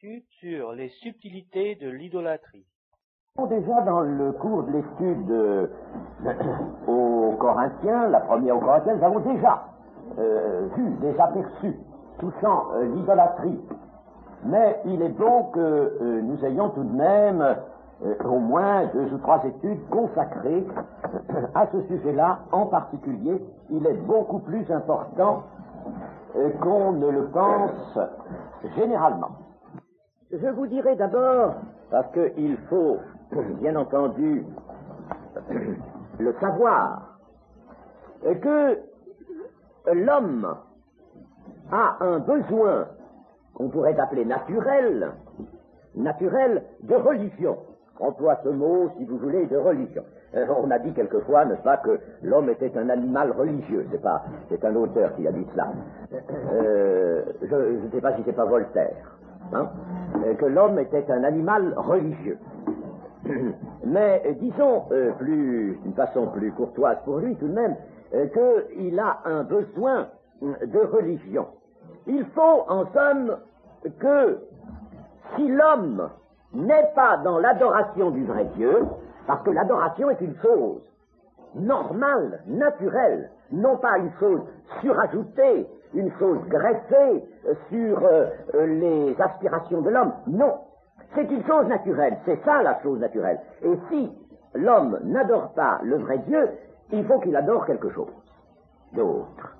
étude sur les subtilités de l'idolâtrie. Déjà dans le cours de l'étude aux Corinthiens, la première aux Corinthiens, nous avons déjà vu des aperçus touchant l'idolâtrie. Mais il est bon que nous ayons tout de même au moins 2 ou 3 études consacrées à ce sujet-là en particulier. Il est beaucoup plus important qu'on ne le pense généralement. Je vous dirai d'abord, parce qu'il faut bien entendu le savoir, que l'homme a un besoin qu'on pourrait appeler naturel de religion. On emploie ce mot, si vous voulez, de religion. On a dit quelquefois, n'est-ce pas, que l'homme était un animal religieux. C'est un auteur qui a dit cela. Je ne sais pas si c'est pas Voltaire. Que l'homme était un animal religieux. Mais disons, d'une façon plus courtoise pour lui tout de même, qu'il a un besoin de religion. Il faut, en somme, que si l'homme n'est pas dans l'adoration du vrai Dieu, parce que l'adoration est une chose normale, naturelle, non pas une chose surajoutée, une chose greffée sur les aspirations de l'homme, non. C'est une chose naturelle, c'est ça la chose naturelle. Et si l'homme n'adore pas le vrai Dieu, il faut qu'il adore quelque chose d'autre.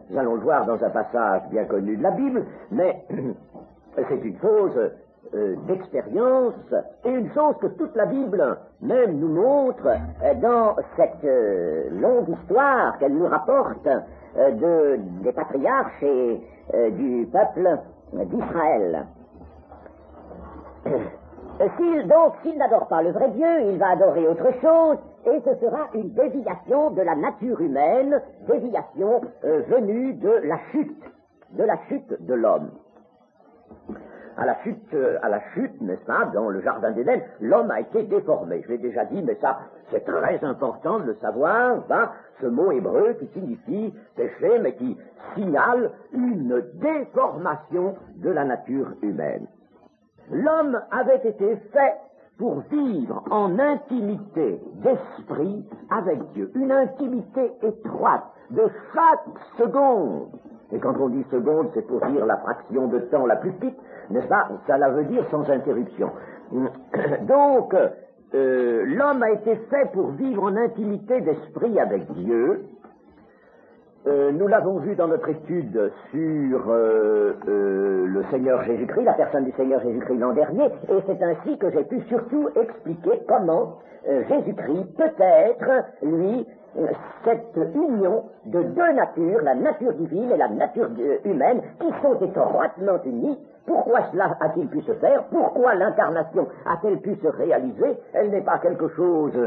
Nous allons le voir dans un passage bien connu de la Bible, mais c'est une chose d'expérience et une chose que toute la Bible même nous montre dans cette longue histoire qu'elle nous rapporte des patriarches et du peuple d'Israël. S'il n'adore pas le vrai Dieu, il va adorer autre chose, et ce sera une déviation de la nature humaine, déviation venue de la chute de l'homme. À la chute, n'est-ce pas, dans le jardin d'Éden, l'homme a été déformé. Je l'ai déjà dit, mais ça, c'est très important de le savoir, ce mot hébreu qui signifie péché, mais qui signale une déformation de la nature humaine. L'homme avait été fait pour vivre en intimité d'esprit avec Dieu, une intimité étroite de chaque seconde. Et quand on dit seconde, c'est pour dire la fraction de temps la plus petite, n'est-ce pas? Ça veut dire sans interruption. Donc, l'homme a été fait pour vivre en intimité d'esprit avec Dieu. Nous l'avons vu dans notre étude sur le Seigneur Jésus-Christ, la personne du Seigneur Jésus-Christ l'an dernier, et c'est ainsi que j'ai pu surtout expliquer comment Jésus-Christ peut être, lui, cette union de 2 natures, la nature divine et la nature humaine, qui sont étroitement unies. Pourquoi cela a-t-il pu se faire? Pourquoi l'incarnation a-t-elle pu se réaliser? Elle n'est pas quelque chose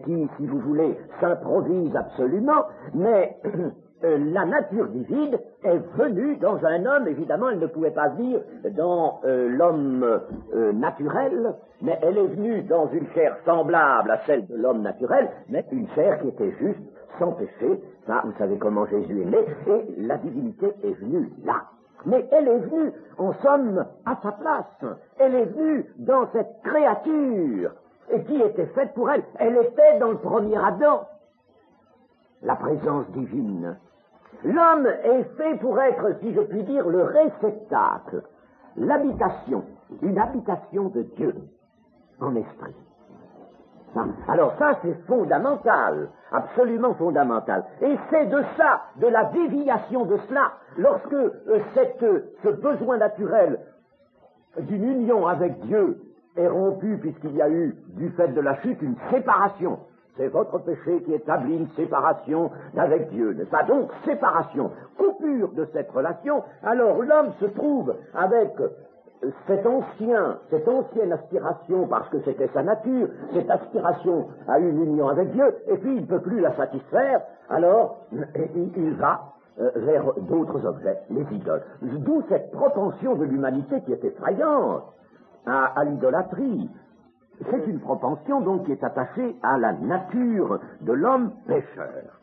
qui, si vous voulez, s'improvise absolument, mais la nature divine est venue dans un homme. Évidemment, elle ne pouvait pas venir dans l'homme naturel, mais elle est venue dans une chair semblable à celle de l'homme naturel, mais une chair qui était juste, sans péché. Ça, vous savez comment Jésus est né, et la divinité est venue là. Mais elle est venue, en somme, à sa place. Elle est venue dans cette créature, et qui était faite pour elle. Elle était dans le premier Adam, la présence divine. L'homme est fait pour être, si je puis dire, le réceptacle, l'habitation, une habitation de Dieu en esprit. Alors ça, c'est fondamental, absolument fondamental. Et c'est de ça, de la déviation de cela, lorsque ce besoin naturel d'une union avec Dieu est rompu, puisqu'il y a eu, du fait de la chute, une séparation. C'est votre péché qui établit une séparation avec Dieu, n'est-ce pas? Donc, séparation, coupure de cette relation. Alors, l'homme se trouve avec cette ancienne aspiration, parce que c'était sa nature, cette aspiration à une union avec Dieu, et puis il ne peut plus la satisfaire, alors il va vers d'autres objets, les idoles. D'où cette propension de l'humanité qui est effrayante à l'idolâtrie. C'est une propension donc qui est attachée à la nature de l'homme pécheur.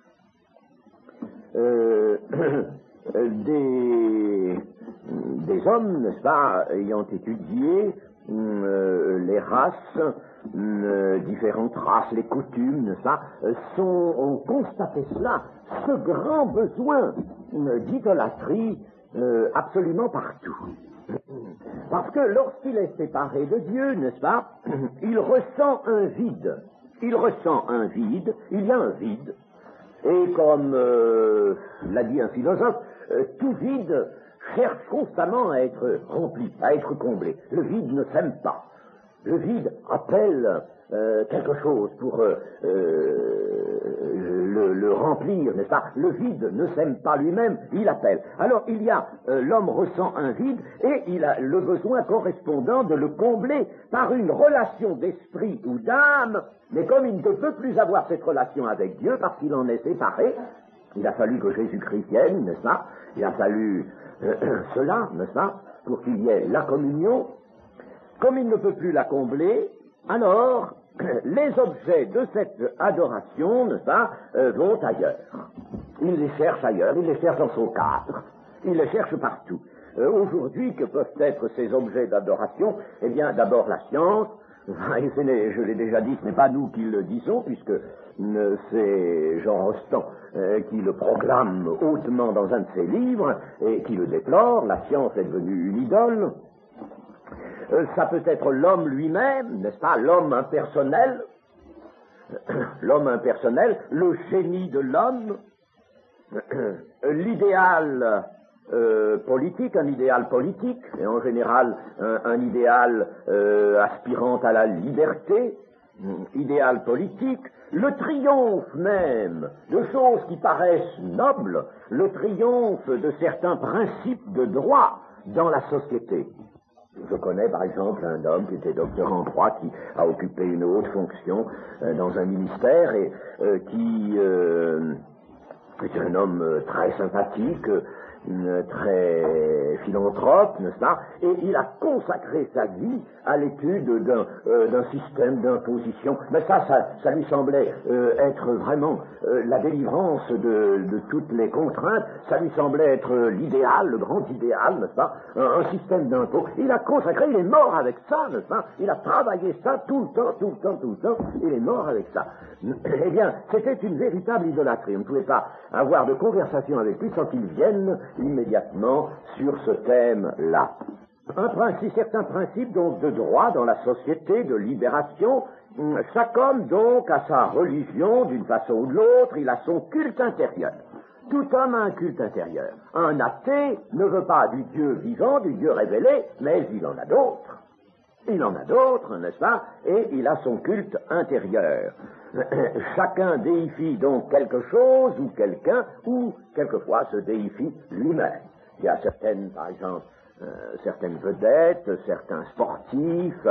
des hommes, n'est-ce pas, ayant étudié les races, différentes races, les coutumes, n'est-ce pas, ont constaté cela, ce grand besoin d'idolâtrie absolument partout. Parce que lorsqu'il est séparé de Dieu, n'est-ce pas, il ressent un vide. Il ressent un vide, il y a un vide. Et comme l'a dit un philosophe, tout vide cherche constamment à être rempli, à être comblé. Le vide ne s'aime pas. Le vide appelle quelque chose pour le remplir, n'est-ce pas? Le vide ne s'aime pas lui-même, il appelle. Alors il y a, l'homme ressent un vide et il a le besoin correspondant de le combler par une relation d'esprit ou d'âme, mais comme il ne peut plus avoir cette relation avec Dieu parce qu'il en est séparé, il a fallu que Jésus-Christ vienne, n'est-ce pas? Il a fallu cela, n'est-ce pas? Pour qu'il y ait la communion. Comme il ne peut plus la combler, alors les objets de cette adoration, n'est-ce pas, vont ailleurs. Il les cherche ailleurs, il les cherche dans son cadre, il les cherche partout. Aujourd'hui, que peuvent être ces objets d'adoration? Eh bien, d'abord la science. Et je l'ai déjà dit, ce n'est pas nous qui le disons, puisque c'est Jean Rostand qui le proclame hautement dans un de ses livres et qui le déplore. La science est devenue une idole. Ça peut être l'homme lui-même, n'est-ce pas, l'homme impersonnel, le génie de l'homme, l'idéal politique, un idéal politique, et en général un idéal aspirant à la liberté, idéal politique, le triomphe même de choses qui paraissent nobles, le triomphe de certains principes de droit dans la société. Je connais par exemple un homme qui était docteur en droit, qui a occupé une haute fonction dans un ministère et qui est un homme très sympathique, très philanthrope, n'est-ce pas? Et il a consacré sa vie à l'étude d'un système d'imposition. Mais ça lui semblait être vraiment la délivrance de toutes les contraintes. Ça lui semblait être l'idéal, le grand idéal, n'est-ce pas? Un système d'impôt. Il a consacré, il est mort avec ça, n'est-ce pas? Il a travaillé ça tout le temps. Il est mort avec ça. Eh bien, c'était une véritable idolâtrie. On ne pouvait pas avoir de conversation avec lui sans qu'il vienne immédiatement sur ce thème-là. Certains principes donc de droit dans la société, de libération. Chaque homme donc a sa religion d'une façon ou de l'autre, il a son culte intérieur. Tout homme a un culte intérieur. Un athée ne veut pas du Dieu vivant, du Dieu révélé, mais il en a d'autres. Il en a d'autres, n'est-ce pas? Et il a son culte intérieur. Chacun déifie donc quelque chose ou quelqu'un, ou quelquefois se déifie lui-même. Il y a certaines, par exemple, certaines vedettes, certains sportifs,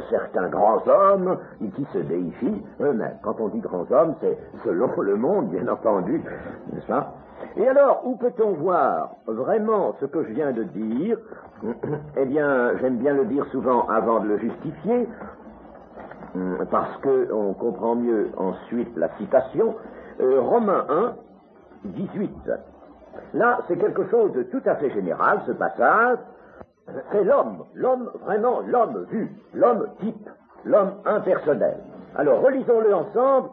certains grands hommes qui se déifient eux-mêmes. Quand on dit grands hommes, c'est selon le monde, bien entendu, n'est-ce pas? Et alors, où peut-on voir vraiment ce que je viens de dire? Eh bien, j'aime bien le dire souvent avant de le justifier, parce qu'on comprend mieux ensuite la citation. Romains 1, 18. Là, c'est quelque chose de tout à fait général, ce passage. C'est l'homme, vraiment l'homme vu, l'homme type, l'homme impersonnel. Alors, relisons-le ensemble.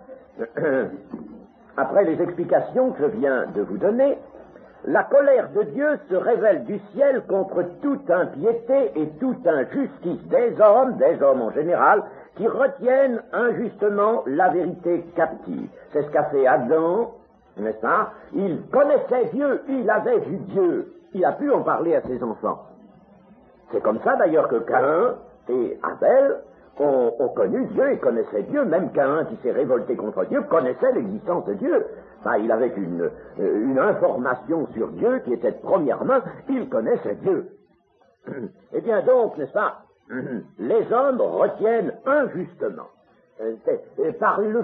Après les explications que je viens de vous donner, la colère de Dieu se révèle du ciel contre toute impiété et toute injustice des hommes en général, qui retiennent injustement la vérité captive. C'est ce qu'a fait Adam, n'est-ce pas? Il connaissait Dieu, il avait vu Dieu, il a pu en parler à ses enfants. C'est comme ça d'ailleurs que Caïn et Abel ont connu Dieu et connaissaient Dieu. Même Caïn, qui s'est révolté contre Dieu, connaissait l'existence de Dieu. Enfin, il avait une information sur Dieu qui était de première main, il connaissait Dieu. Eh bien donc, n'est-ce pas, les hommes retiennent injustement, par le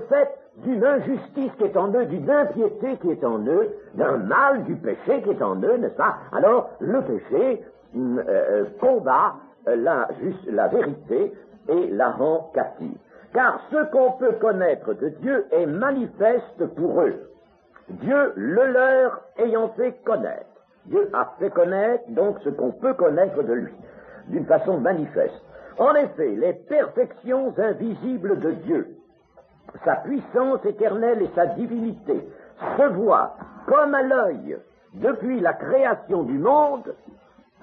fait d'une injustice qui est en eux, d'une impiété qui est en eux, d'un mal, du péché qui est en eux, n'est-ce pas? Alors, le péché combat la vérité et la rend captive. Car ce qu'on peut connaître de Dieu est manifeste pour eux. Dieu le leur ayant fait connaître. Dieu a fait connaître donc ce qu'on peut connaître de lui, d'une façon manifeste. En effet, les perfections invisibles de Dieu, sa puissance éternelle et sa divinité, se voient comme à l'œil depuis la création du monde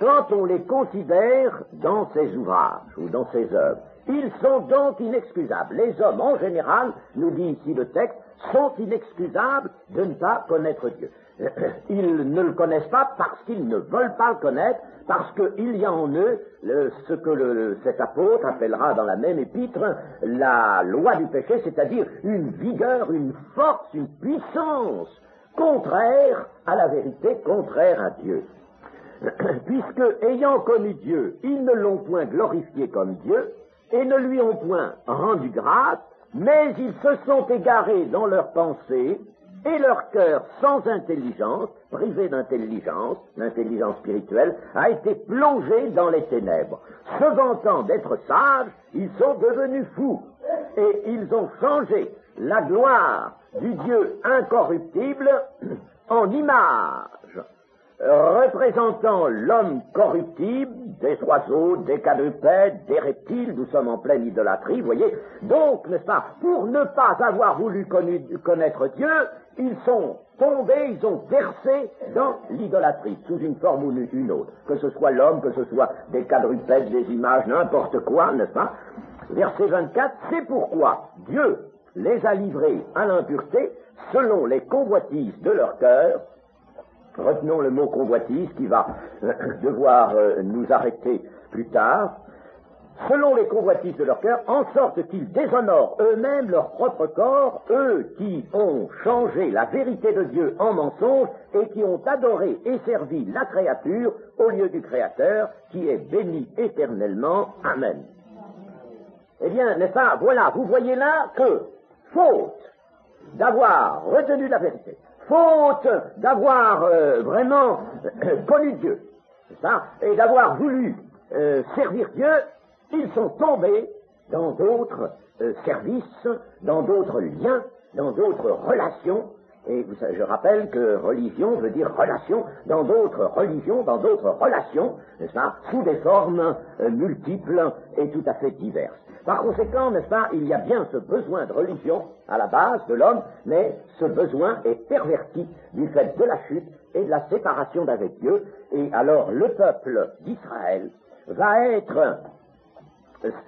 quand on les considère dans ses ouvrages ou dans ses œuvres. Ils sont donc inexcusables. Les hommes, en général, nous dit ici le texte, sont inexcusables de ne pas connaître Dieu. Ils ne le connaissent pas parce qu'ils ne veulent pas le connaître, parce qu'il y a en eux ce que cet apôtre appellera dans la même épître la loi du péché, c'est-à-dire une vigueur, une force, une puissance contraire à la vérité, contraire à Dieu. Puisque, ayant connu Dieu, ils ne l'ont point glorifié comme Dieu, et ne lui ont point rendu grâce, mais ils se sont égarés dans leurs pensées, et leur cœur sans intelligence, privé d'intelligence, l'intelligence spirituelle, a été plongé dans les ténèbres. Se vantant d'être sages, ils sont devenus fous, et ils ont changé la gloire du Dieu incorruptible en image, représentant l'homme corruptible, des oiseaux, des quadrupèdes, des reptiles. Nous sommes en pleine idolâtrie, vous voyez. Donc, n'est-ce pas, pour ne pas avoir voulu connaître Dieu, ils sont tombés, ils ont versé dans l'idolâtrie, sous une forme ou une autre. Que ce soit l'homme, que ce soit des quadrupèdes, des images, n'importe quoi, n'est-ce pas. Verset 24, c'est pourquoi Dieu les a livrés à l'impureté selon les convoitises de leur cœur. Retenons le mot convoitise qui va devoir nous arrêter plus tard. Selon les convoitises de leur cœur, en sorte qu'ils déshonorent eux-mêmes leur propre corps, eux qui ont changé la vérité de Dieu en mensonge et qui ont adoré et servi la créature au lieu du Créateur, qui est béni éternellement. Amen. Eh bien, n'est-ce pas, voilà, vous voyez là que, faute d'avoir retenu la vérité, faute d'avoir vraiment connu Dieu, c'est ça, et d'avoir voulu servir Dieu, ils sont tombés dans d'autres services, dans d'autres liens, dans d'autres relations. Et je rappelle que religion veut dire relation, dans d'autres religions, dans d'autres relations, n'est-ce pas, sous des formes multiples et tout à fait diverses. Par conséquent, n'est-ce pas, il y a bien ce besoin de religion à la base de l'homme, mais ce besoin est perverti du fait de la chute et de la séparation d'avec Dieu. Et alors le peuple d'Israël va être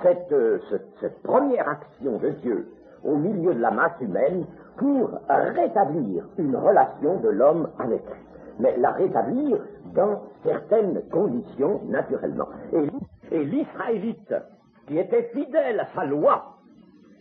cette première action de Dieu au milieu de la masse humaine pour rétablir une relation de l'homme avec lui. Mais la rétablir dans certaines conditions, naturellement. Et l'Israélite, qui était fidèle à sa loi,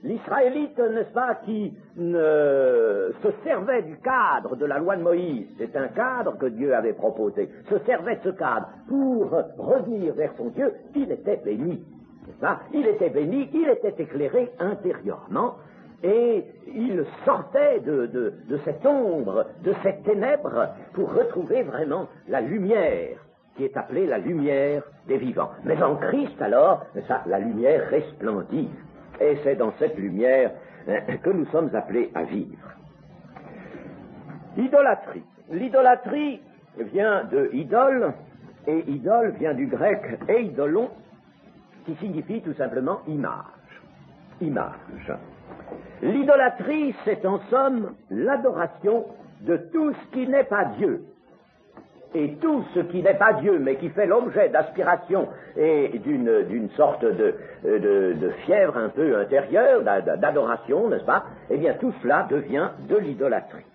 l'Israélite, n'est-ce pas, qui se servait du cadre de la loi de Moïse, c'est un cadre que Dieu avait proposé, se servait de ce cadre pour revenir vers son Dieu, il était béni. n'est-ce pas ? Il était béni, il était éclairé intérieurement, et il sortait de cette ombre, de cette ténèbre, pour retrouver vraiment la lumière, qui est appelée la lumière des vivants. Mais en Christ, alors, la lumière resplendit. Et c'est dans cette lumière que nous sommes appelés à vivre. Idolâtrie. L'idolâtrie vient de idole, et idole vient du grec eidolon, qui signifie tout simplement image. Image. L'idolâtrie, c'est en somme l'adoration de tout ce qui n'est pas Dieu. Et tout ce qui n'est pas Dieu, mais qui fait l'objet d'aspiration et d'une sorte de fièvre un peu intérieure, d'adoration, n'est-ce pas? Eh bien, tout cela devient de l'idolâtrie.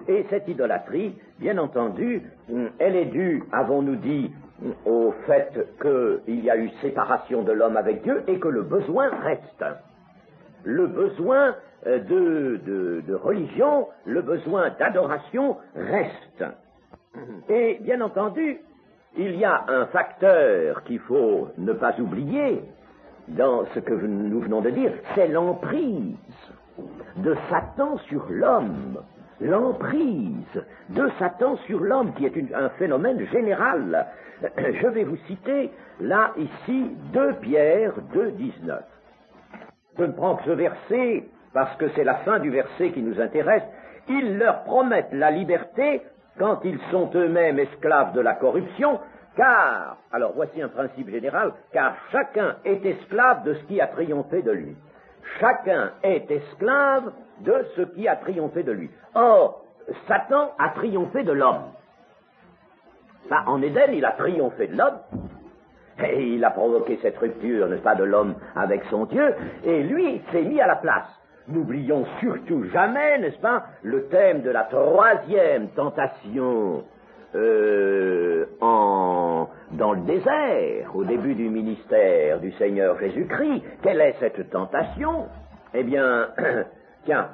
Et cette idolâtrie, bien entendu, elle est due, avons-nous dit, au fait qu'il y a eu séparation de l'homme avec Dieu et que le besoin reste. Le besoin de religion, le besoin d'adoration reste. Et bien entendu, il y a un facteur qu'il faut ne pas oublier dans ce que nous venons de dire, c'est l'emprise de Satan sur l'homme. L'emprise de Satan sur l'homme, qui est un phénomène général. Je vais vous citer, là, ici, 2 Pierre 2,19. Je ne prends que ce verset, parce que c'est la fin du verset qui nous intéresse, ils leur promettent la liberté quand ils sont eux-mêmes esclaves de la corruption, car, alors voici un principe général, car chacun est esclave de ce qui a triomphé de lui. Chacun est esclave de ce qui a triomphé de lui. Or, Satan a triomphé de l'homme. En Éden, il a triomphé de l'homme, et il a provoqué cette rupture, n'est-ce pas, de l'homme avec son Dieu, et lui s'est mis à la place. N'oublions surtout jamais, n'est-ce pas, le thème de la troisième tentation dans le désert, au début du ministère du Seigneur Jésus-Christ. Quelle est cette tentation? Eh bien, tiens,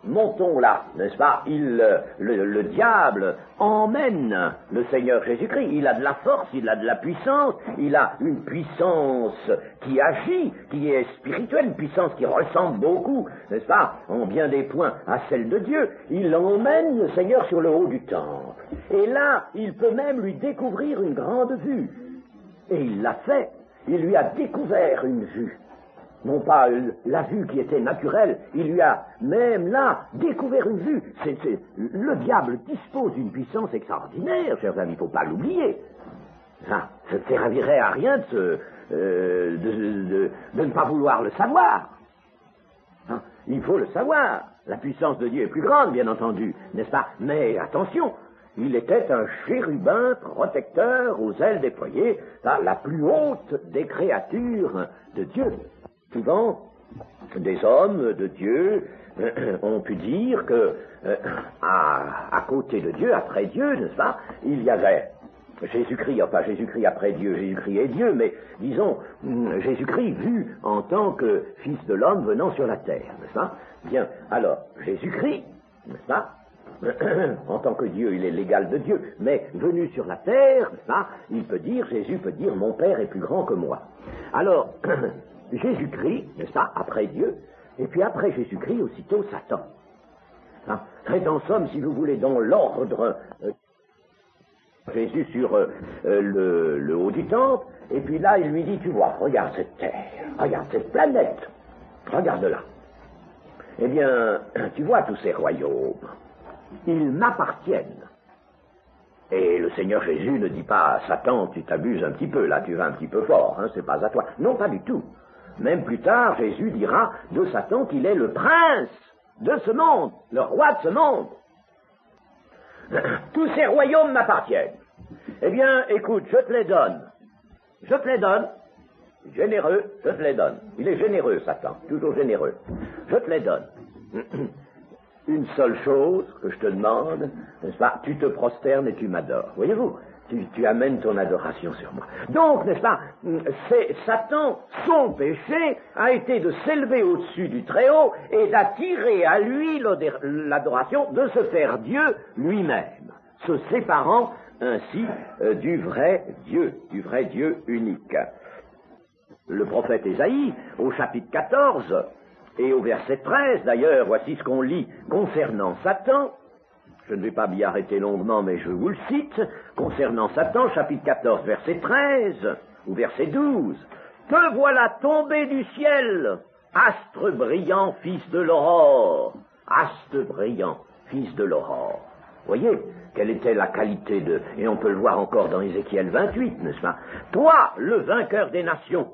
montons là, n'est-ce pas? Le diable emmène le Seigneur Jésus-Christ. Il a de la force, il a de la puissance, il a une puissance qui agit, qui est spirituelle, une puissance qui ressemble beaucoup, n'est-ce pas, en bien des points, à celle de Dieu. Il emmène le Seigneur sur le haut du temple. Et là, il peut même lui découvrir une grande vue. Et il l'a fait. Il lui a découvert une vue. Non pas la vue qui était naturelle, il lui a même là découvert une vue. Le diable dispose d'une puissance extraordinaire, chers amis, il ne faut pas l'oublier. Ça ne servirait à rien de ne pas vouloir le savoir. Il faut le savoir. La puissance de Dieu est plus grande, bien entendu, n'est-ce pas? Mais attention, il était un chérubin protecteur aux ailes déployées, la plus haute des créatures de Dieu. Souvent, des hommes de Dieu ont pu dire que, à côté de Dieu, après Dieu, n'est-ce pas, il y avait Jésus-Christ, enfin Jésus-Christ après Dieu, Jésus-Christ est Dieu, mais disons, Jésus-Christ vu en tant que Fils de l'homme venant sur la terre, n'est-ce pas? Bien, alors, Jésus-Christ, n'est-ce pas, en tant que Dieu, il est l'égal de Dieu, mais venu sur la terre, n'est-ce pas, Jésus peut dire, mon Père est plus grand que moi. Alors, Jésus-Christ, n'est-ce pas, après Dieu, et puis après Jésus-Christ, aussitôt Satan. Très en somme, si vous voulez, dans l'ordre, Jésus sur le haut du temple, et puis là, il lui dit, tu vois, regarde cette terre, regarde cette planète, regarde-la. Eh bien, tu vois tous ces royaumes, ils m'appartiennent. Et le Seigneur Jésus ne dit pas, Satan, tu t'abuses un petit peu, là, tu vas un petit peu fort, c'est pas à toi. Non, pas du tout. Même plus tard, Jésus dira de Satan qu'il est le prince de ce monde, le roi de ce monde. Tous ces royaumes m'appartiennent. Eh bien, écoute, je te les donne. Je te les donne. Généreux, je te les donne. Il est généreux, Satan, toujours généreux. Je te les donne. Une seule chose que je te demande, n'est-ce pas, tu te prosternes et tu m'adores. Voyez-vous, tu amènes ton adoration sur moi. Donc, n'est-ce pas, c'est Satan, son péché a été de s'élever au-dessus du Très-Haut et d'attirer à lui l'adoration, de se faire Dieu lui-même, se séparant ainsi du vrai Dieu unique. Le prophète Ésaïe, au chapitre 14, et au verset 13, d'ailleurs, voici ce qu'on lit concernant Satan. Je ne vais pas m'y arrêter longuement, mais je vous le cite. Concernant Satan, chapitre 14, verset 13, ou verset 12. « Te voilà tombé du ciel, astre brillant, fils de l'aurore. » Astre brillant, fils de l'aurore. Voyez, quelle était la qualité de... Et on peut le voir encore dans Ézéchiel 28, n'est-ce pas? Toi, le vainqueur des nations.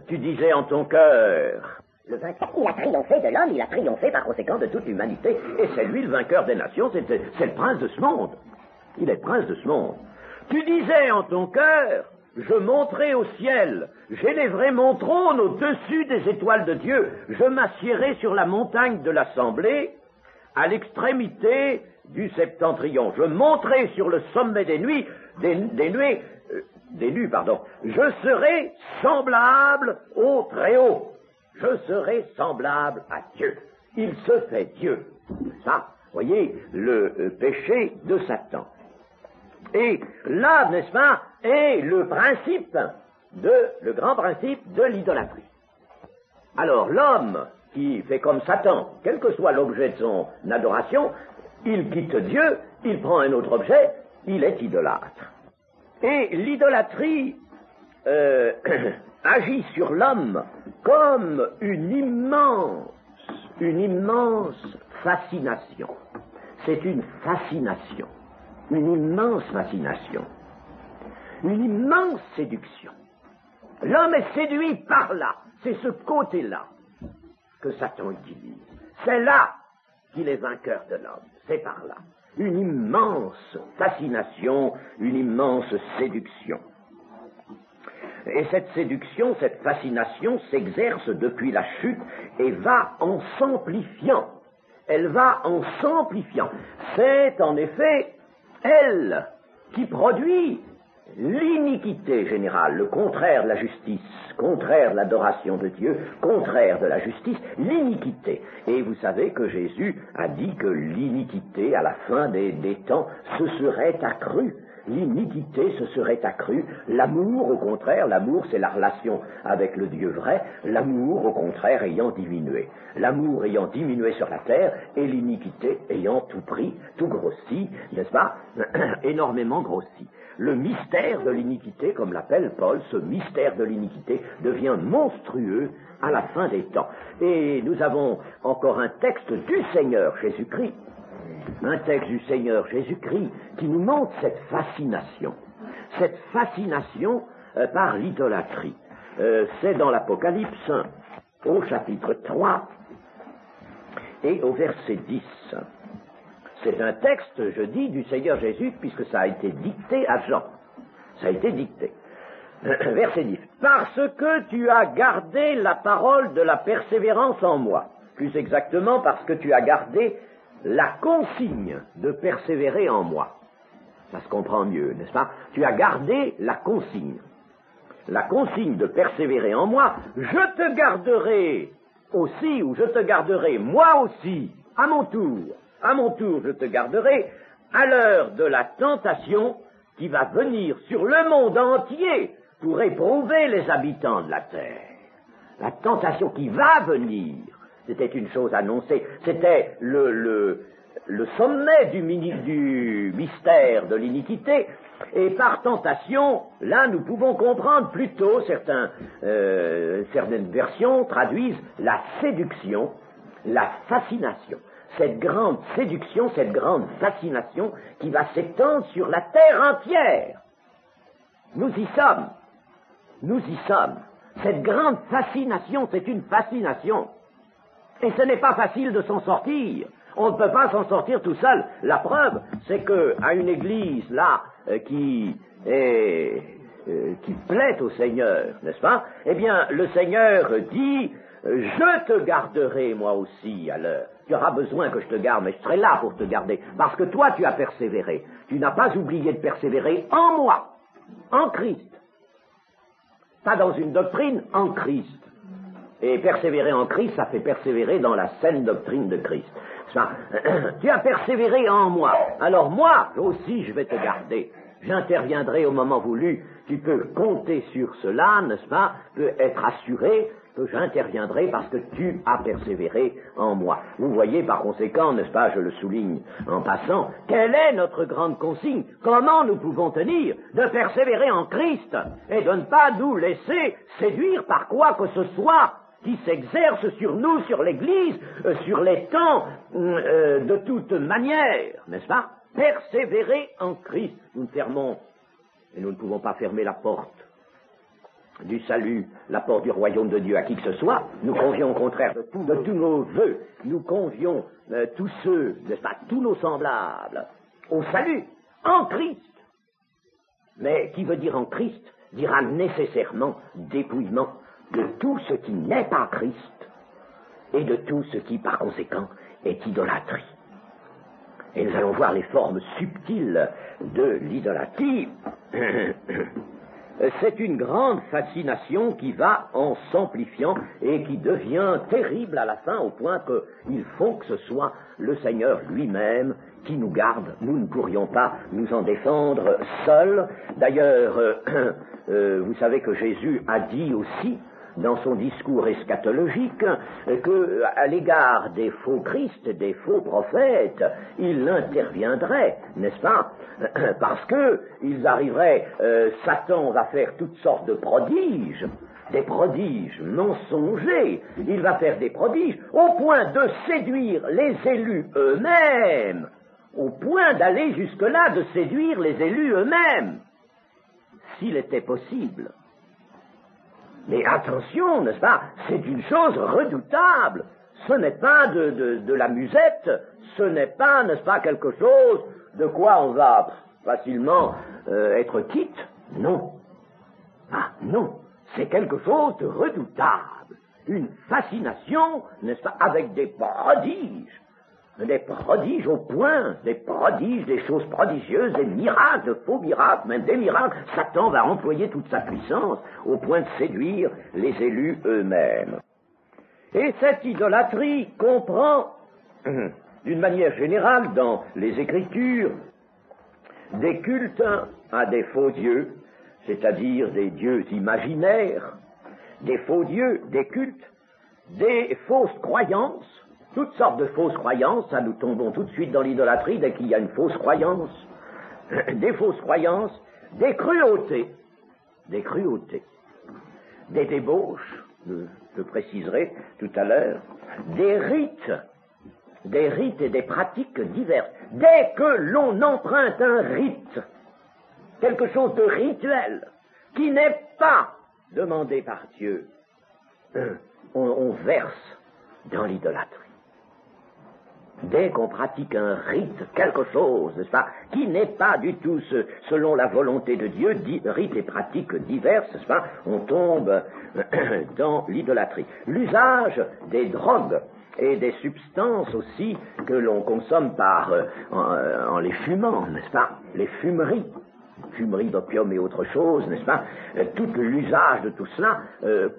Tu disais en ton cœur, le vainqueur, il a triomphé de l'homme, il a triomphé par conséquent de toute l'humanité, et c'est lui le vainqueur des nations, c'est le prince de ce monde. Il est prince de ce monde. Tu disais en ton cœur, je monterai au ciel, j'élèverai mon trône au-dessus des étoiles de Dieu, je m'assiérai sur la montagne de l'assemblée, à l'extrémité du septentrion, je monterai sur le sommet des nues, je serai semblable au Très-Haut. Je serai semblable à Dieu. Il se fait Dieu. Ça, voyez, le péché de Satan. Et là, n'est-ce pas, est le grand principe de l'idolâtrie. Alors, l'homme qui fait comme Satan, quel que soit l'objet de son adoration, il quitte Dieu, il prend un autre objet, il est idolâtre. Et l'idolâtrie agit sur l'homme comme une immense fascination. C'est une fascination, une immense fascination, une immense séduction. L'homme est séduit par là, c'est ce côté-là que Satan utilise. C'est là qu'il est vainqueur de l'homme, c'est par là. Une immense fascination, une immense séduction. Et cette séduction, cette fascination s'exerce depuis la chute et va en s'amplifiant. Elle va en s'amplifiant. C'est en effet elle qui produit l'iniquité générale, le contraire de la justice, contraire de l'adoration de Dieu, contraire de la justice, l'iniquité. Et vous savez que Jésus a dit que l'iniquité, à la fin des temps, se serait accrue. L'iniquité se serait accrue. L'amour, au contraire, l'amour c'est la relation avec le Dieu vrai, l'amour, au contraire, ayant diminué. L'amour ayant diminué sur la terre et l'iniquité ayant tout pris, tout grossi, n'est-ce pas, énormément grossi. Le mystère de l'iniquité, comme l'appelle Paul, ce mystère de l'iniquité devient monstrueux à la fin des temps. Et nous avons encore un texte du Seigneur Jésus-Christ, un texte du Seigneur Jésus-Christ qui nous montre cette fascination par l'idolâtrie. C'est dans l'Apocalypse, au chapitre 3 et au verset 10. C'est un texte, je dis, du Seigneur Jésus, puisque ça a été dicté à Jean. Ça a été dicté. Verset 10. Parce que tu as gardé la parole de la persévérance en moi. Plus exactement, parce que tu as gardé la consigne de persévérer en moi. Ça se comprend mieux, n'est-ce pas? Tu as gardé la consigne. La consigne de persévérer en moi, je te garderai aussi, ou je te garderai moi aussi, à mon tour, je te garderai à l'heure de la tentation qui va venir sur le monde entier pour éprouver les habitants de la terre. La tentation qui va venir, c'était une chose annoncée, c'était le sommet du mystère de l'iniquité, et par tentation, là nous pouvons comprendre plutôt, certaines versions traduisent la séduction, la fascination. Cette grande séduction, cette grande fascination qui va s'étendre sur la terre entière. Nous y sommes. Cette grande fascination, c'est une fascination. Et ce n'est pas facile de s'en sortir. On ne peut pas s'en sortir tout seul. La preuve, c'est que à une église là qui plaît au Seigneur, n'est-ce pas? Eh bien, le Seigneur dit: je te garderai moi aussi à l'heure. Tu auras besoin que je te garde, mais je serai là pour te garder, parce que toi tu as persévéré. Tu n'as pas oublié de persévérer en moi, en Christ. Pas dans une doctrine, en Christ. Et persévérer en Christ, ça fait persévérer dans la saine doctrine de Christ. Tu as persévéré en moi, alors moi aussi je vais te garder. J'interviendrai au moment voulu. Tu peux compter sur cela, n'est-ce pas? Tu peux être assuré que j'interviendrai parce que tu as persévéré en moi. Vous voyez par conséquent, n'est-ce pas, je le souligne en passant, quelle est notre grande consigne? Comment nous pouvons tenir de persévérer en Christ et de ne pas nous laisser séduire par quoi que ce soit qui s'exerce sur nous, sur l'Église, sur les temps, de toute manière, n'est-ce pas? Persévérer en Christ. Nous fermons, et nous ne pouvons pas fermer la porte du salut, la porte du royaume de Dieu à qui que ce soit. Nous convions au contraire de tous nos vœux, nous convions tous ceux, n'est-ce pas, tous nos semblables, au salut, en Christ. Mais qui veut dire en Christ, dira nécessairement dépouillement de tout ce qui n'est pas Christ et de tout ce qui, par conséquent, est idolâtrie. Et nous allons voir les formes subtiles de l'idolâtrie. C'est une grande fascination qui va en s'amplifiant et qui devient terrible à la fin, au point qu'il faut que ce soit le Seigneur lui-même qui nous garde. Nous ne pourrions pas nous en défendre seuls. D'ailleurs, vous savez que Jésus a dit aussi, dans son discours eschatologique, que à l'égard des faux Christ, des faux prophètes, il interviendrait, n'est-ce pas? Parce que ils arriveraient, Satan va faire toutes sortes de prodiges, des prodiges mensongers, il va faire des prodiges au point de séduire les élus eux-mêmes, au point d'aller jusque-là de séduire les élus eux-mêmes, s'il était possible. Mais attention, n'est-ce pas, c'est une chose redoutable. Ce n'est pas de la musette, ce n'est pas, n'est-ce pas, quelque chose de quoi on va facilement être quitte. Non. Ah, non. C'est quelque chose de redoutable. Une fascination, n'est-ce pas, avec des prodiges au point, des prodiges, des choses prodigieuses, des miracles, de faux miracles, même des miracles. Satan va employer toute sa puissance au point de séduire les élus eux-mêmes. Et cette idolâtrie comprend, d'une manière générale, dans les Écritures, des cultes à des faux dieux, c'est-à-dire des dieux imaginaires, des faux dieux, des cultes, des fausses croyances, toutes sortes de fausses croyances, ça nous tombons tout de suite dans l'idolâtrie dès qu'il y a une fausse croyance, des fausses croyances, des cruautés, des débauches, je préciserai tout à l'heure, des rites et des pratiques diverses. Dès que l'on emprunte un rite, quelque chose de rituel, qui n'est pas demandé par Dieu, on verse dans l'idolâtrie. Dès qu'on pratique un rite, quelque chose, n'est-ce pas, qui n'est pas du tout selon la volonté de Dieu, rites et pratiques diverses, n'est-ce pas, on tombe dans l'idolâtrie. L'usage des drogues et des substances aussi que l'on consomme en les fumant, n'est-ce pas, les fumeries d'opium et autre chose, n'est-ce pas, tout l'usage de tout cela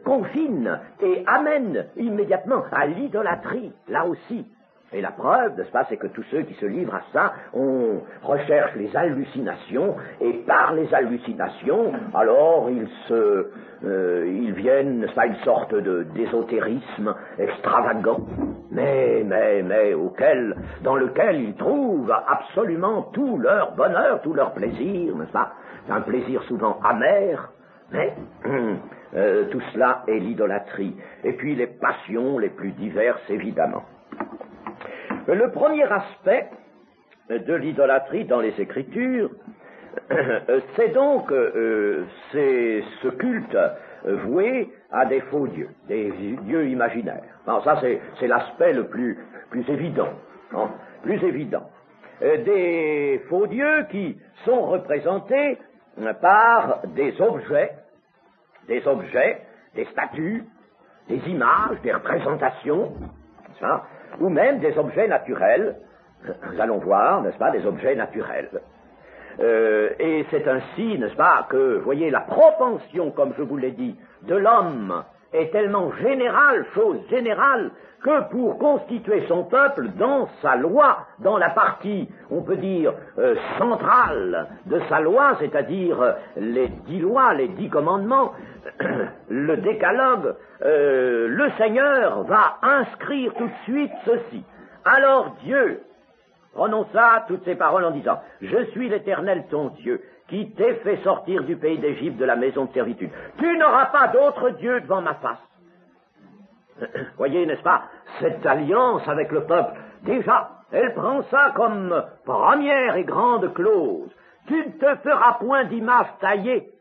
confine et amène immédiatement à l'idolâtrie, là aussi. Et la preuve, n'est-ce pas, c'est que tous ceux qui se livrent à ça, on recherche les hallucinations, et par les hallucinations, alors ils viennent, n'est-ce pas, une sorte d'ésotérisme extravagant, mais dans lequel ils trouvent absolument tout leur bonheur, tout leur plaisir, n'est-ce pas, un plaisir souvent amer, mais tout cela est l'idolâtrie. Et puis les passions les plus diverses, évidemment. Le premier aspect de l'idolâtrie dans les Écritures, c'est donc ce culte voué à des faux dieux, des dieux imaginaires. Alors ça, c'est l'aspect le plus évident, hein, plus évident. Des faux dieux qui sont représentés par des objets, des statues, des images, des représentations, ça, ou même des objets naturels. Nous allons voir, n'est-ce pas, des objets naturels. Et c'est ainsi, n'est-ce pas, que, voyez, la propension, comme je vous l'ai dit, de l'homme est tellement générale, chose générale, que pour constituer son peuple dans sa loi, dans la partie, on peut dire, centrale de sa loi, c'est-à-dire les 10 lois, les 10 commandements, le décalogue, le Seigneur va inscrire tout de suite ceci. Alors Dieu prononça toutes ces paroles en disant: Je suis l'Éternel ton Dieu, qui t'ai fait sortir du pays d'Égypte, de la maison de servitude. Tu n'auras pas d'autre Dieu devant ma face. Voyez, n'est-ce pas, cette alliance avec le peuple, déjà, elle prend ça comme première et grande clause. Tu ne te feras point d'image taillée,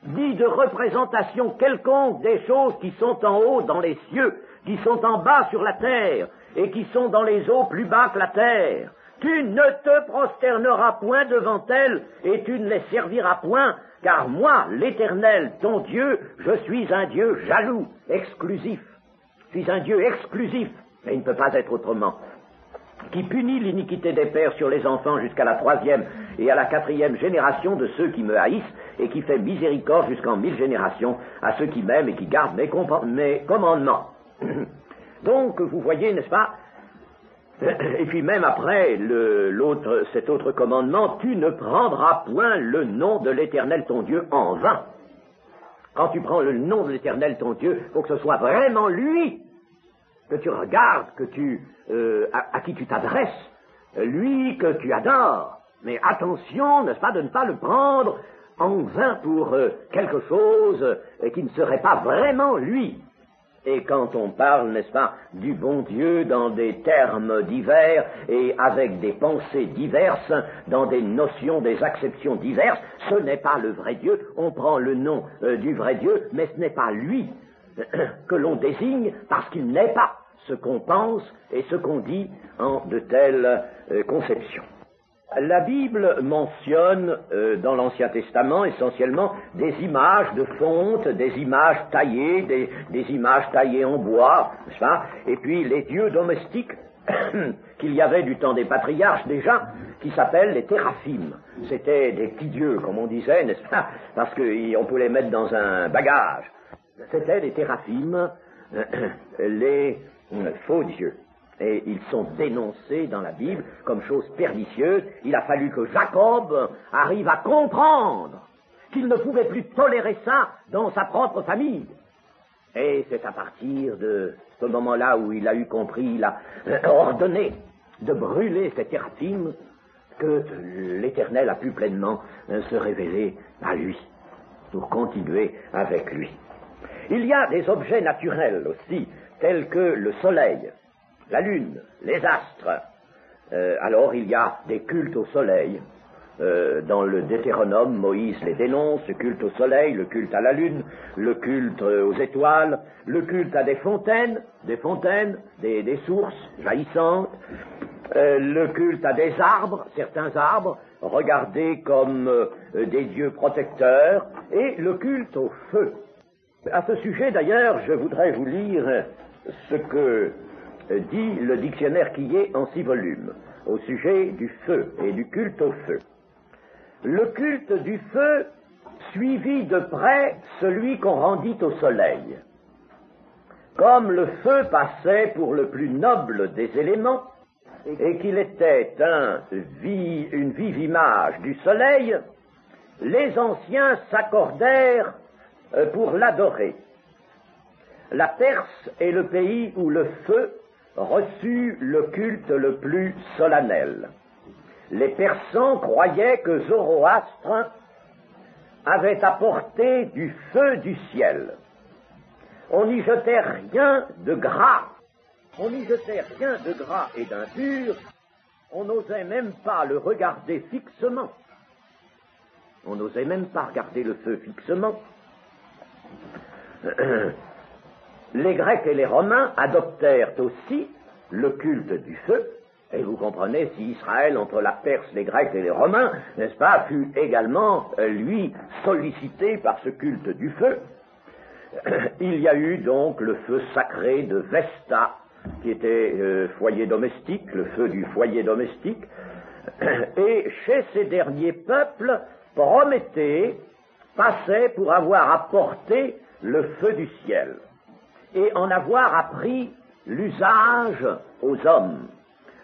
ni de représentation quelconque des choses qui sont en haut dans les cieux, qui sont en bas sur la terre, et qui sont dans les eaux plus bas que la terre. Tu ne te prosterneras point devant elles, et tu ne les serviras point, car moi, l'Éternel, ton Dieu, je suis un Dieu jaloux, exclusif. Je suis un Dieu exclusif, et il ne peut pas être autrement, qui punit l'iniquité des pères sur les enfants jusqu'à la 3e et à la 4e génération de ceux qui me haïssent, et qui fait miséricorde jusqu'en 1000 générations à ceux qui m'aiment et qui gardent mes commandements. Donc, vous voyez, n'est-ce pas, et puis même après cet autre commandement, tu ne prendras point le nom de l'Éternel ton Dieu en vain. Quand tu prends le nom de l'Éternel ton Dieu, il faut que ce soit vraiment lui que tu regardes, à qui tu t'adresses, lui que tu adores. Mais attention, n'est-ce pas, de ne pas le prendre en vain pour quelque chose qui ne serait pas vraiment lui. Et quand on parle, n'est-ce pas, du bon Dieu dans des termes divers et avec des pensées diverses, dans des notions, des acceptions diverses, ce n'est pas le vrai Dieu. On prend le nom du vrai Dieu, mais ce n'est pas lui que l'on désigne parce qu'il n'est pas ce qu'on pense et ce qu'on dit en de telles conceptions. La Bible mentionne dans l'Ancien Testament essentiellement des images de fonte, des images taillées, des images taillées en bois, n'est-ce pas? Et puis les dieux domestiques qu'il y avait du temps des patriarches déjà, qui s'appellent les téraphim. C'était des petits dieux, comme on disait, n'est-ce pas? Parce qu'on peut les mettre dans un bagage. C'était les téraphim, les faux dieux. Et ils sont dénoncés dans la Bible comme chose pernicieuse. Il a fallu que Jacob arrive à comprendre qu'il ne pouvait plus tolérer ça dans sa propre famille. Et c'est à partir de ce moment-là où il a eu compris, il a ordonné de brûler ces téraphim que l'Éternel a pu pleinement se révéler à lui, pour continuer avec lui. Il y a des objets naturels aussi, tels que le soleil, la lune, les astres. Alors il y a des cultes au soleil. Dans le Deutéronome, Moïse les dénonce, le culte au soleil, le culte à la lune, le culte aux étoiles, le culte à des fontaines, des sources jaillissantes, le culte à des arbres, certains arbres, regardés comme des dieux protecteurs, et le culte au feu. À ce sujet, d'ailleurs, je voudrais vous lire ce que dit le dictionnaire Quillet en 6 volumes, au sujet du feu et du culte au feu. Le culte du feu suivit de près celui qu'on rendit au soleil. Comme le feu passait pour le plus noble des éléments, et qu'il était une vive image du soleil, les anciens s'accordèrent pour l'adorer. La Perse est le pays où le feu reçut le culte le plus solennel. Les Persans croyaient que Zoroastre avait apporté du feu du ciel. On n'y jetait rien de gras. On n'y jetait rien de gras et d'impur. On n'osait même pas le regarder fixement. On n'osait même pas regarder le feu fixement. Les Grecs et les Romains adoptèrent aussi le culte du feu, et vous comprenez si Israël, entre la Perse, les Grecs et les Romains, n'est-ce pas, fut également, lui, sollicité par ce culte du feu. Il y a eu donc le feu sacré de Vesta, qui était foyer domestique, le feu du foyer domestique, et chez ces derniers peuples, Prométhée passait pour avoir apporté le feu du ciel et en avoir appris l'usage aux hommes.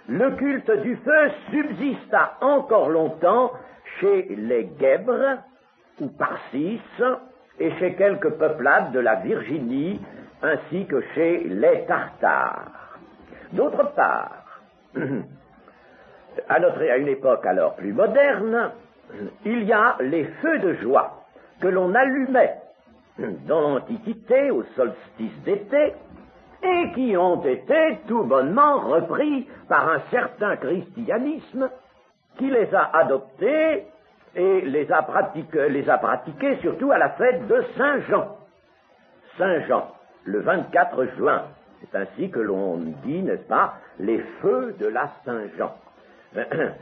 Le culte du feu subsista encore longtemps chez les Guèbres ou Parsis et chez quelques peuplades de la Virginie ainsi que chez les Tartares. D'autre part, à une époque alors plus moderne, il y a les feux de joie que l'on allumait dans l'Antiquité, au solstice d'été, et qui ont été tout bonnement repris par un certain christianisme qui les a adoptés et les a pratiqués surtout à la fête de Saint-Jean. Saint-Jean, le 24 juin. C'est ainsi que l'on dit, n'est-ce pas, les feux de la Saint-Jean.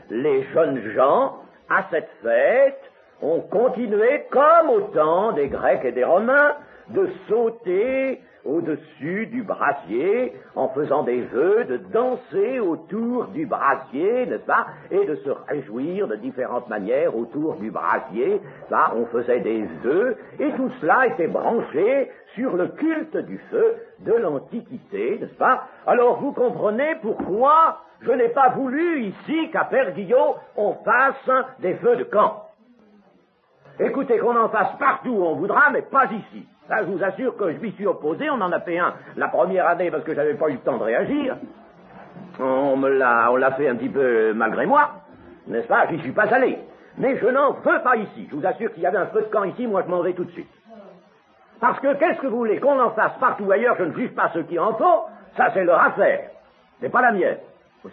Les jeunes gens, à cette fête, ont continué, comme au temps des Grecs et des Romains, de sauter au-dessus du brasier en faisant des vœux, de danser autour du brasier, n'est-ce pas, et de se réjouir de différentes manières autour du brasier. Là, on faisait des vœux, et tout cela était branché sur le culte du feu de l'Antiquité, n'est-ce pas? Alors, vous comprenez pourquoi je n'ai pas voulu ici qu'à Père-Guillot, on fasse des feux de camp. Écoutez, qu'on en fasse partout où on voudra, mais pas ici. Là, je vous assure que je m'y suis opposé. On en a fait un la première année parce que j'avais pas eu le temps de réagir. On l'a fait un petit peu malgré moi, n'est-ce pas? J'y suis pas allé. Mais je n'en veux pas ici. Je vous assure qu'il y avait un feu de camp ici, moi je m'en vais tout de suite. Parce que qu'est-ce que vous voulez qu'on en fasse partout ailleurs? Je ne juge pas ceux qui en font, ça c'est leur affaire. C'est pas la mienne.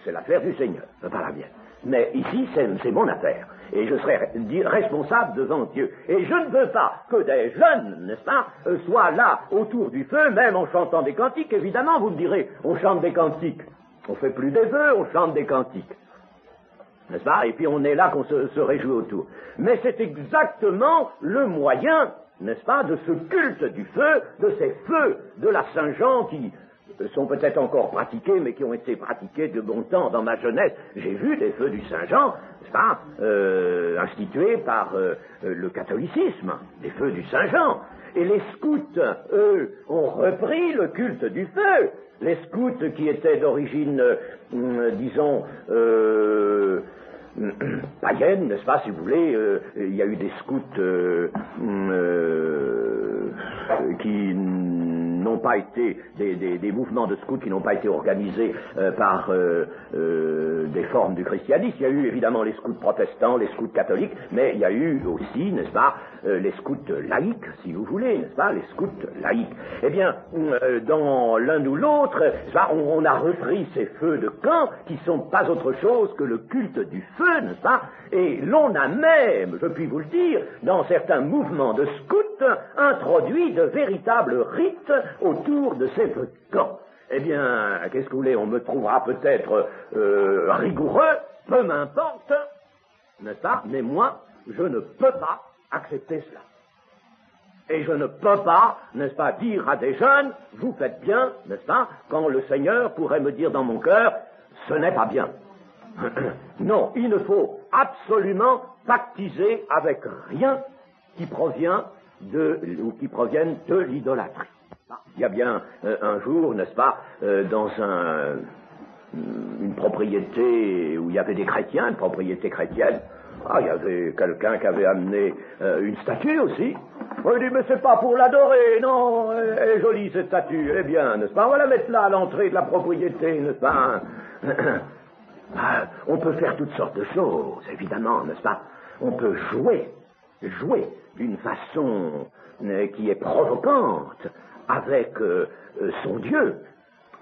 C'est l'affaire du Seigneur, c'est pas la mienne. Mais ici, c'est mon affaire. Et je serai responsable devant Dieu. Et je ne veux pas que des jeunes, n'est-ce pas, soient là, autour du feu, même en chantant des cantiques. Évidemment, vous me direz, on chante des cantiques. On fait plus des vœux, on chante des cantiques. N'est-ce pas? Et puis on est là qu'on se réjouit autour. Mais c'est exactement le moyen, n'est-ce pas, de ce culte du feu, de ces feux de la Saint-Jean qui sont peut-être encore pratiqués, mais qui ont été pratiqués de bon temps dans ma jeunesse. J'ai vu des feux du Saint-Jean, n'est-ce pas, institués par le catholicisme, des feux du Saint-Jean. Et les scouts, eux, ont repris le culte du feu. Les scouts qui étaient d'origine, disons, païenne, n'est-ce pas, si vous voulez, il y a eu des scouts qui n'ont pas été, des mouvements de scouts qui n'ont pas été organisés par des formes du christianisme. Il y a eu évidemment les scouts protestants, les scouts catholiques, mais il y a eu aussi, n'est-ce pas, les scouts laïcs, si vous voulez, n'est-ce pas, les scouts laïcs. Eh bien, dans l'un ou l'autre, on a repris ces feux de camp qui sont pas autre chose que le culte du feu, n'est-ce pas, et l'on a même, je puis vous le dire, dans certains mouvements de scouts, introduit de véritables rites autour de ces feux de camp. Eh bien, qu'est-ce que vous voulez, on me trouvera peut-être rigoureux, peu m'importe, n'est-ce pas, mais moi, je ne peux pas accepter cela. Et je ne peux pas, n'est-ce pas, dire à des jeunes, vous faites bien, n'est-ce pas, quand le Seigneur pourrait me dire dans mon cœur, ce n'est pas bien. Non, il ne faut absolument pactiser avec rien qui provient ou qui proviennent de l'idolâtrie. Il y a bien un jour, n'est-ce pas, dans une propriété où il y avait des chrétiens, une propriété chrétienne, il y avait quelqu'un qui avait amené une statue aussi. On dit, mais c'est pas pour l'adorer, non, elle est jolie cette statue, eh bien, n'est-ce pas, on va la mettre là à l'entrée de la propriété, n'est-ce pas. On peut faire toutes sortes de choses, évidemment, n'est-ce pas. On peut jouer d'une façon qui est provocante avec son Dieu,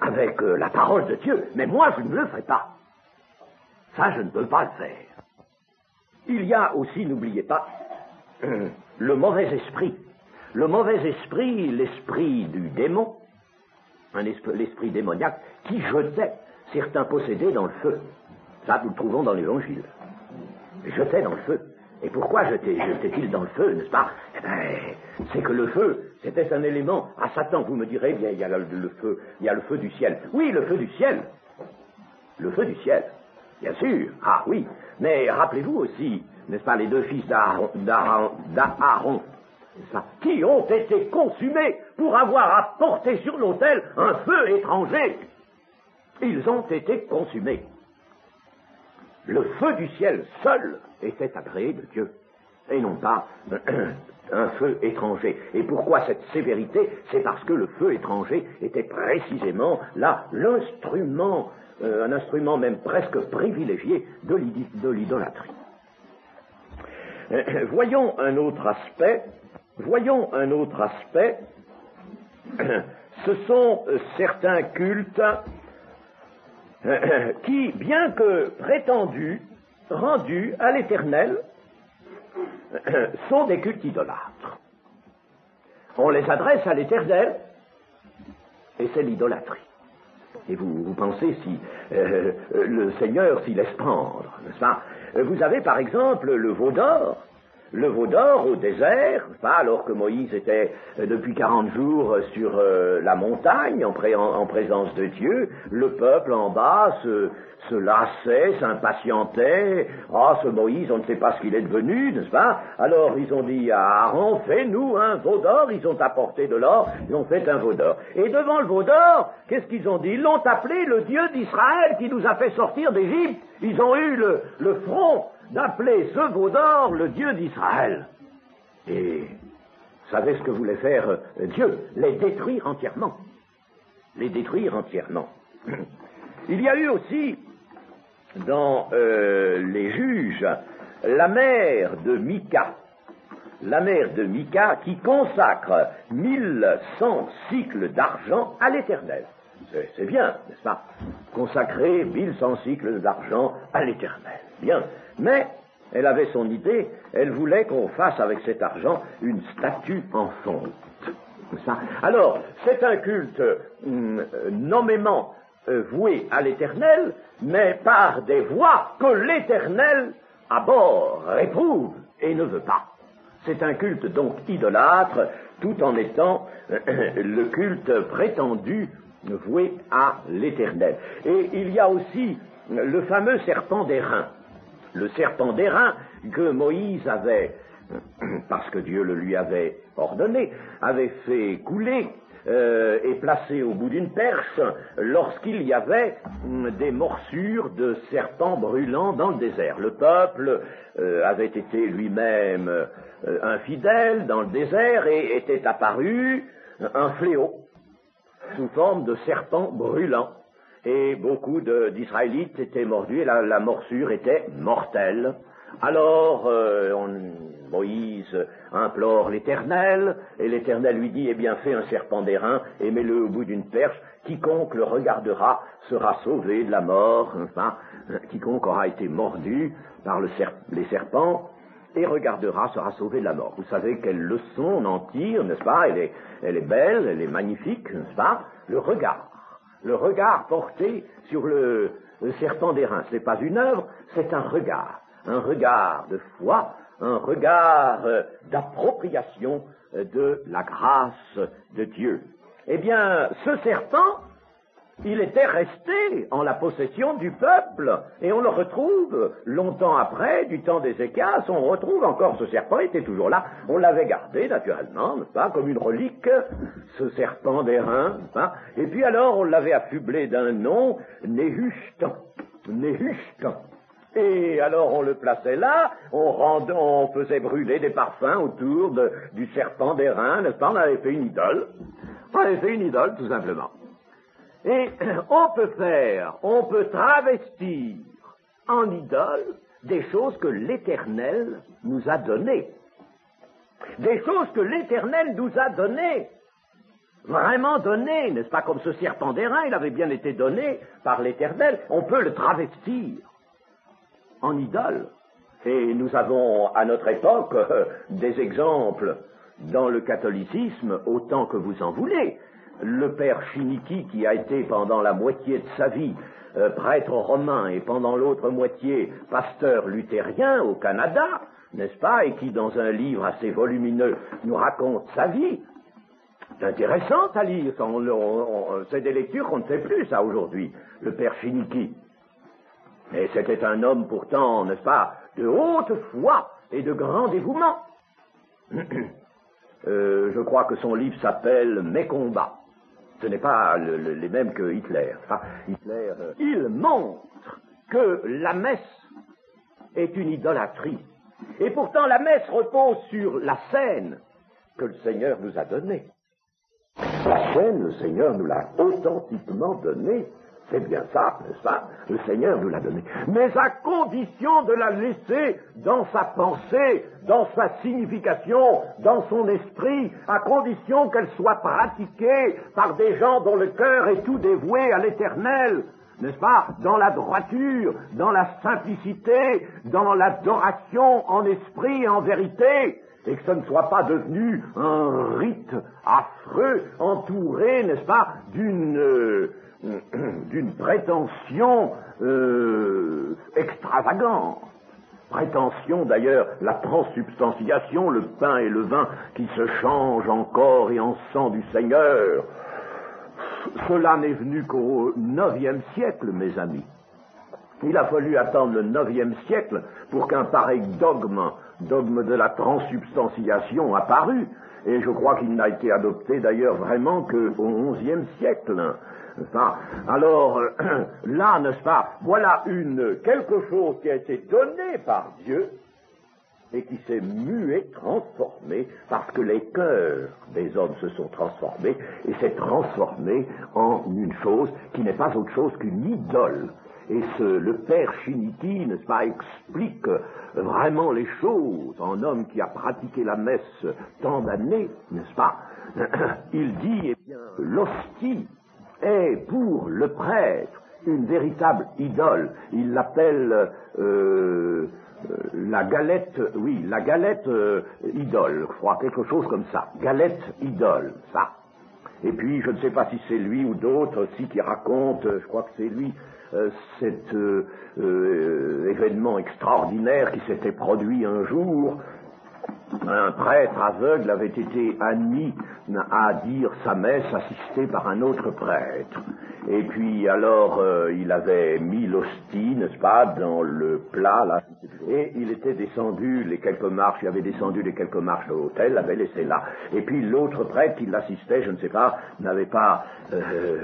avec la parole de Dieu. Mais moi, je ne le ferai pas. Ça, je ne peux pas le faire. Il y a aussi, n'oubliez pas, le mauvais esprit. Le mauvais esprit, l'esprit du démon, l'esprit démoniaque, qui jetait certains possédés dans le feu. Ça, nous le trouvons dans l'Évangile. Jetait dans le feu. Et pourquoi jetait-il dans le feu, n'est-ce pas? Eh bien, c'est que le feu, c'était un élément à Satan. Vous me direz, bien, il y a le feu du ciel. Oui, le feu du ciel. Le feu du ciel, bien sûr. Ah oui, mais rappelez-vous aussi, n'est-ce pas, les deux fils d'Aaron, qui ont été consumés pour avoir apporté sur l'autel un feu étranger. Ils ont été consumés. Le feu du ciel seul était agréé de Dieu, et non pas un feu étranger. Et pourquoi cette sévérité? C'est parce que le feu étranger était précisément là l'instrument, un instrument même presque privilégié de l'idolâtrie. Voyons un autre aspect. Ce sont certains cultes qui, bien que prétendus, rendus à l'Éternel, sont des cultes idolâtres. On les adresse à l'Éternel, et c'est l'idolâtrie. Et vous pensez si le Seigneur s'y laisse prendre, n'est-ce pas? Vous avez par exemple le veau d'or au désert, alors que Moïse était depuis 40 jours sur la montagne en présence de Dieu. Le peuple en bas se lassait, s'impatientait. Ce Moïse, on ne sait pas ce qu'il est devenu, n'est-ce pas? Alors ils ont dit à Aaron, fais-nous un veau d'or. Ils ont apporté de l'or, ils ont fait un veau d'or. Et devant le veau d'or, qu'est-ce qu'ils ont dit? Ils l'ont appelé le Dieu d'Israël qui nous a fait sortir d'Égypte. Ils ont eu le front d'appeler ce veau d'or le Dieu d'Israël. Et vous savez ce que voulait faire Dieu? Les détruire entièrement. Il y a eu aussi dans les juges la mère de Micah. La mère de Micah qui consacre 1100 cycles d'argent à l'Éternel. C'est bien, n'est-ce pas? Consacrer 1100 cycles d'argent à l'Éternel. Bien. Mais elle avait son idée, elle voulait qu'on fasse avec cet argent une statue en fonte. Alors, c'est un culte nommément voué à l'Éternel, mais par des voies que l'Éternel abhorre, réprouve et ne veut pas. C'est un culte donc idolâtre, tout en étant le culte prétendu voué à l'Éternel. Et il y a aussi le fameux serpent d'airain. Le serpent d'airain que Moïse avait, parce que Dieu le lui avait ordonné, avait fait couler et placé au bout d'une perche lorsqu'il y avait des morsures de serpents brûlants dans le désert. Le peuple avait été lui-même infidèle dans le désert et était apparu un fléau sous forme de serpent brûlant. Et beaucoup d'Israélites étaient mordus et la morsure était mortelle. Alors Moïse implore l'Éternel, et l'Éternel lui dit, eh bien fais un serpent d'airain et mets-le au bout d'une perche, quiconque le regardera sera sauvé de la mort, enfin, quiconque aura été mordu par les serpents et regardera sera sauvé de la mort. Vous savez quelle leçon on en tire, n'est-ce pas? Elle est belle, elle est magnifique, n'est-ce pas? Le regard porté sur le serpent d'airain, ce n'est pas une œuvre, c'est un regard de foi, un regard d'appropriation de la grâce de Dieu. Eh bien, ce serpent, il était resté en la possession du peuple, et on le retrouve longtemps après, du temps d'Ézéchias, on retrouve encore ce serpent, il était toujours là, on l'avait gardé naturellement, n'est-ce pas, comme une relique, ce serpent d'airain, n'est-ce pas, et puis alors on l'avait affublé d'un nom, Néhushtan. Et alors on le plaçait là, on faisait brûler des parfums autour du serpent d'airain, n'est-ce pas, on avait fait une idole, tout simplement. Et on peut travestir en idole des choses que l'Éternel nous a données. Des choses que l'Éternel nous a données. Vraiment données, n'est-ce pas, comme ce serpent d'airain, il avait bien été donné par l'Éternel. On peut le travestir en idole. Et nous avons à notre époque des exemples dans le catholicisme autant que vous en voulez. Le père Chiniki, qui a été pendant la moitié de sa vie prêtre romain et pendant l'autre moitié pasteur luthérien au Canada, n'est-ce pas, et qui dans un livre assez volumineux nous raconte sa vie. C'est intéressant à lire, c'est des lectures qu'on ne fait plus ça aujourd'hui, le père Chiniki. Et c'était un homme pourtant, n'est-ce pas, de haute foi et de grand dévouement. Je crois que son livre s'appelle « Mes combats ». Ce n'est pas les mêmes que Hitler. Enfin, Hitler, il montre que la messe est une idolâtrie. Et pourtant, la messe repose sur la scène que le Seigneur nous a donnée. La scène, le Seigneur nous l'a authentiquement donnée. C'est bien ça, n'est-ce pas? Le Seigneur nous l'a donnée. Mais à condition de la laisser dans sa pensée, dans sa signification, dans son esprit, à condition qu'elle soit pratiquée par des gens dont le cœur est tout dévoué à l'Éternel, n'est-ce pas? Dans la droiture, dans la simplicité, dans l'adoration en esprit et en vérité, et que ce ne soit pas devenu un rite affreux, entouré, n'est-ce pas, d'une prétention extravagante. Prétention d'ailleurs, la transsubstantiation, le pain et le vin qui se changent en corps et en sang du Seigneur. Cela n'est venu qu'au IXe siècle, mes amis. Il a fallu attendre le IXe siècle pour qu'un pareil dogme de la transsubstantiation apparut. Et je crois qu'il n'a été adopté d'ailleurs vraiment qu'au XIe siècle. Enfin, alors, là, n'est-ce pas, voilà quelque chose qui a été donné par Dieu et qui s'est mué, transformé, parce que les cœurs des hommes se sont transformés et s'est transformé en une chose qui n'est pas autre chose qu'une idole. Et le père Chiniti, n'est-ce pas, explique vraiment les choses en homme qui a pratiqué la messe tant d'années, n'est-ce pas. Il dit, eh bien, l'hostie est pour le prêtre une véritable idole. Il l'appelle la galette, oui, la galette idole, je crois, quelque chose comme ça. Galette idole, ça. Et puis, je ne sais pas si c'est lui ou d'autres aussi qui racontent, je crois que c'est lui, cet événement extraordinaire qui s'était produit un jour. Un prêtre aveugle avait été admis à dire sa messe assisté par un autre prêtre. Et puis alors il avait mis l'hostie, n'est-ce pas, dans le plat là, et il était descendu les quelques marches, il avait descendu les quelques marches de l'autel, l'avait laissé là. Et puis l'autre prêtre qui l'assistait, je ne sais pas, n'avait pas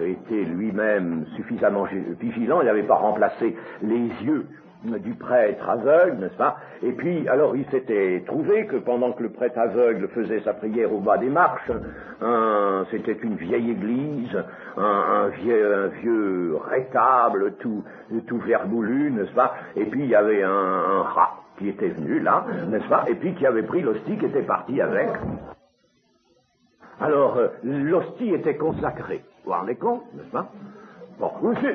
été lui-même suffisamment vigilant, il n'avait pas remplacé les yeux du prêtre aveugle, n'est-ce pas? Et puis, alors, il s'était trouvé que pendant que le prêtre aveugle faisait sa prière au bas des marches, c'était une vieille église, un vieux rétable, tout vermoulu, n'est-ce pas? Et puis, il y avait un rat qui était venu là, n'est-ce pas? Et puis, qui avait pris l'hostie, qui était parti avec. Alors, l'hostie était consacrée. Vous vous rendez compte, n'est-ce pas? Bon,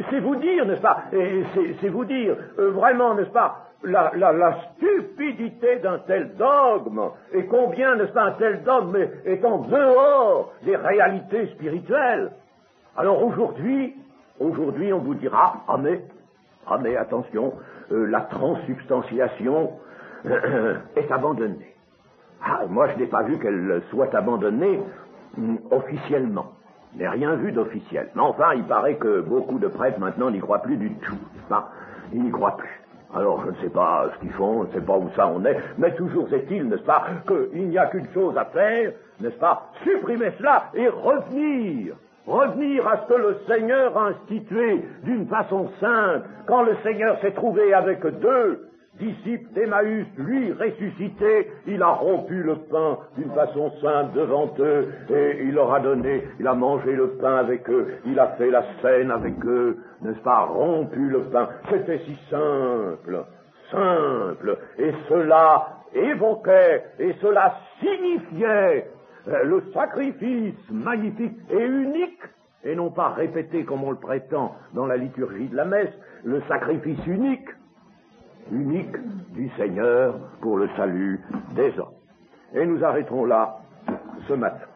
c'est vous dire, n'est-ce pas, c'est vous dire, vraiment, n'est-ce pas, la stupidité d'un tel dogme, et combien, n'est-ce pas, un tel dogme est en dehors des réalités spirituelles. Alors aujourd'hui, on vous dira, ah mais attention, la transsubstantiation est abandonnée. Ah, moi je n'ai pas vu qu'elle soit abandonnée officiellement. Je n'ai rien vu d'officiel. Mais enfin, il paraît que beaucoup de prêtres maintenant n'y croient plus du tout. Hein, ils n'y croient plus. Alors, je ne sais pas ce qu'ils font, je ne sais pas où ça en est, mais toujours est-il, n'est-ce pas, qu'il n'y a qu'une chose à faire, n'est-ce pas, supprimer cela et revenir à ce que le Seigneur a institué d'une façon simple. Quand le Seigneur s'est trouvé avec deux disciples d'Emmaüs, lui ressuscité, il a rompu le pain d'une façon simple devant eux, et il leur a donné, il a mangé le pain avec eux, il a fait la scène avec eux, n'est-ce pas, rompu le pain. C'était si simple, et cela évoquait, et cela signifiait le sacrifice magnifique et unique, et non pas répété comme on le prétend dans la liturgie de la messe, le sacrifice unique du Seigneur pour le salut des hommes. Et nous arrêterons là ce matin.